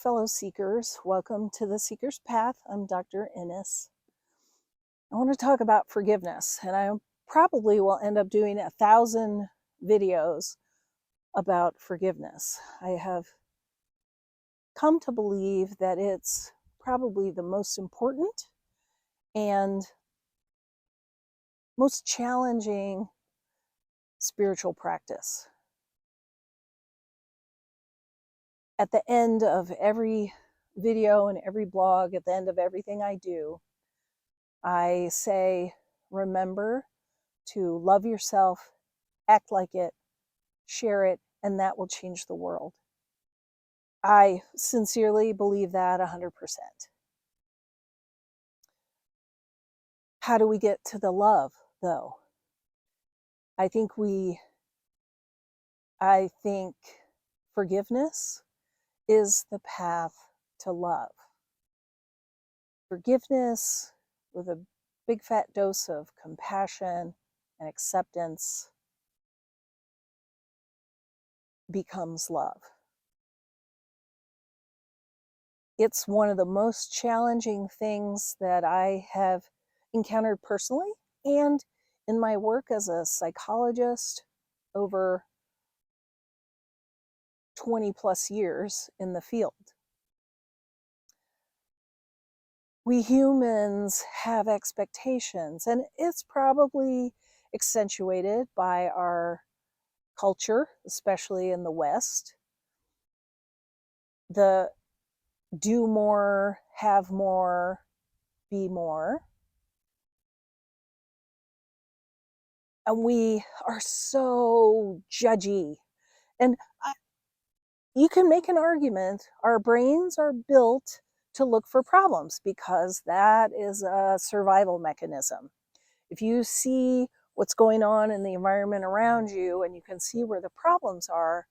fellow seekers. Welcome to the Seeker's Path. I'm Dr. Ennis. I want to talk about forgiveness, and I probably will end up doing 1,000 videos about forgiveness. I have come to believe that it's probably the most important and most challenging spiritual practice. At the end of every video and every blog, at the end of everything I do, I say, remember to love yourself, act like it, share it, and that will change the world. I sincerely believe that 100%. How do we get to the love, though? I think forgiveness is the path to love. Forgiveness with a big fat dose of compassion and acceptance becomes love. It's one of the most challenging things that I have encountered personally and in my work as a psychologist over 20 plus years in the field. We humans have expectations, and it's probably accentuated by our culture, especially in the West. The do more, have more, be more. And we are so judgy. And you can make an argument. Our brains are built to look for problems because that is a survival mechanism. If you see what's going on in the environment around you and you can see where the problems are,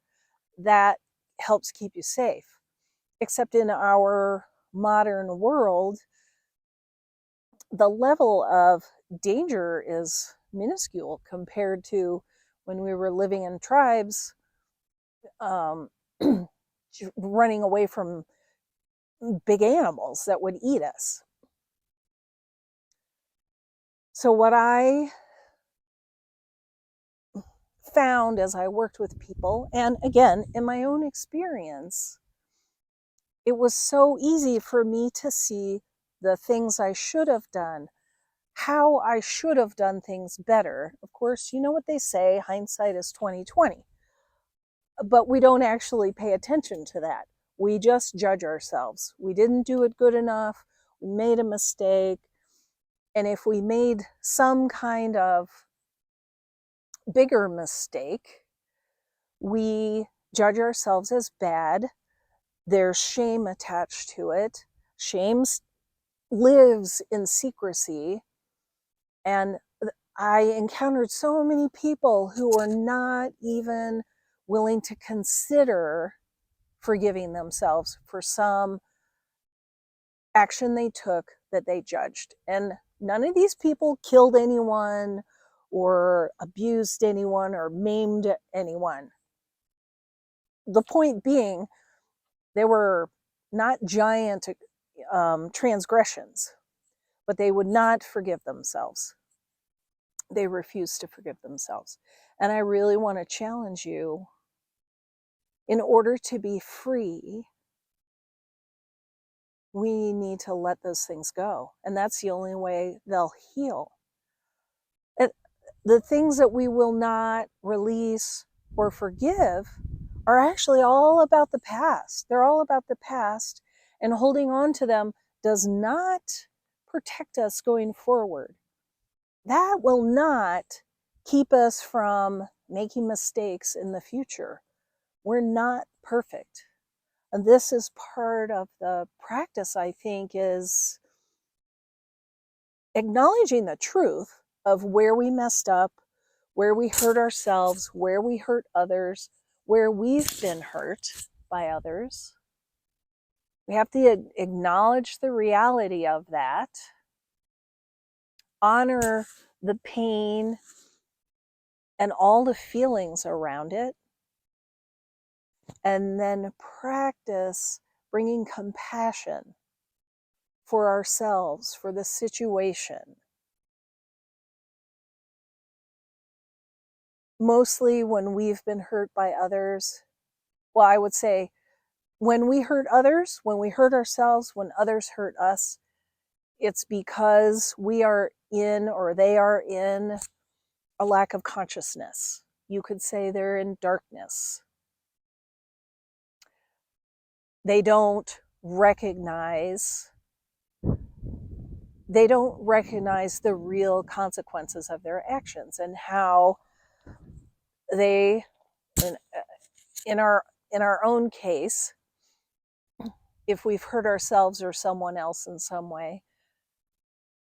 that helps keep you safe. Except in our modern world, the level of danger is minuscule compared to when we were living in tribes, running away from big animals that would eat us. So what I found as I worked with people, and again, in my own experience, it was so easy for me to see the things I should have done, how I should have done things better. Of course, you know what they say, hindsight is 20/20. But we don't actually pay attention to that. We just judge ourselves. We didn't do it good enough. We made a mistake. And if we made some kind of bigger mistake, we judge ourselves as bad. There's shame attached to it. Shame lives in secrecy. And I encountered so many people who were not even willing to consider forgiving themselves for some action they took that they judged. And none of these people killed anyone or abused anyone or maimed anyone. The point being, they were not giant transgressions, but they would not forgive themselves. They refused to forgive themselves. And I really want to challenge you, in order to be free, we need to let those things go. And that's the only way they'll heal. The things that we will not release or forgive are actually all about the past. They're all about the past, and holding on to them does not protect us going forward. That will not keep us from making mistakes in the future. We're not perfect. And this is part of the practice, I think, is acknowledging the truth of where we messed up, where we hurt ourselves, where we hurt others, where we've been hurt by others. We have to acknowledge the reality of that, honor the pain and all the feelings around it, and then practice bringing compassion for ourselves, for the situation. Mostly when we've been hurt by others. Well, I would say when we hurt others, when we hurt ourselves, when others hurt us, it's because we are in, or they are in, a lack of consciousness. You could say they're in darkness. They don't recognize the real consequences of their actions, and how they, in our own case, if we've hurt ourselves or someone else in some way,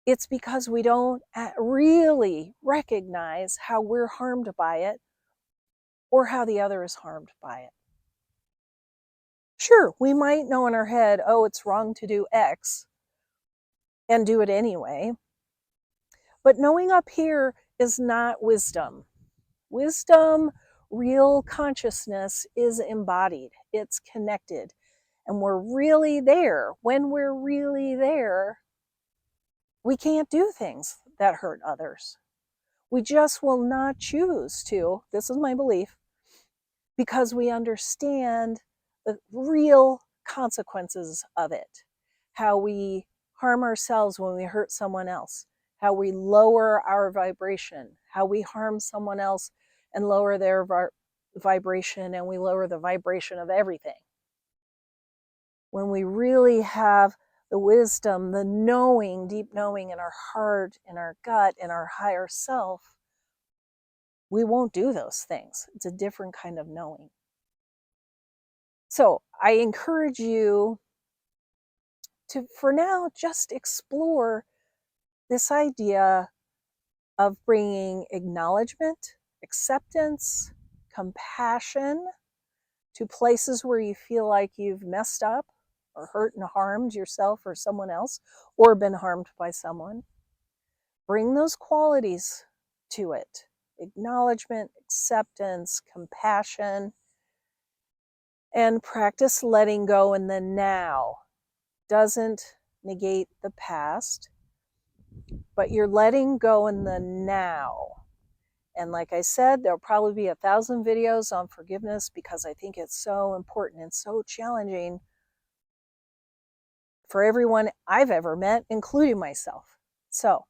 it's because we don't really recognize how we're harmed by it, or how the other is harmed by it. Sure, we might know in our head, oh, it's wrong to do X, and do it anyway. But knowing up here is not wisdom. Wisdom, real consciousness, is embodied. It's connected. And we're really there. When we're really there, we can't do things that hurt others. We just will not choose to. This is my belief. Because we understand the real consequences of it. How we harm ourselves when we hurt someone else. How we lower our vibration. How we harm someone else and lower their vibration, and we lower the vibration of everything. When we really have the wisdom, the knowing, deep knowing in our heart, in our gut, in our higher self, we won't do those things. It's a different kind of knowing. So I encourage you to, for now, just explore this idea of bringing acknowledgement, acceptance, compassion to places where you feel like you've messed up or hurt and harmed yourself or someone else, or been harmed by someone. Bring those qualities to it. Acknowledgement, acceptance, compassion, and practice letting go in the now. Doesn't negate the past, but you're letting go in the now. And like I said, there'll probably be 1,000 videos on forgiveness, because I think it's so important and so challenging for everyone I've ever met, including myself. So,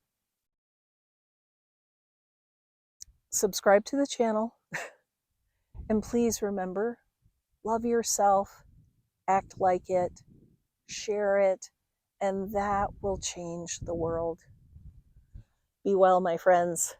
subscribe to the channel, and please remember, love yourself, act like it, share it, and that will change the world. Be well, my friends.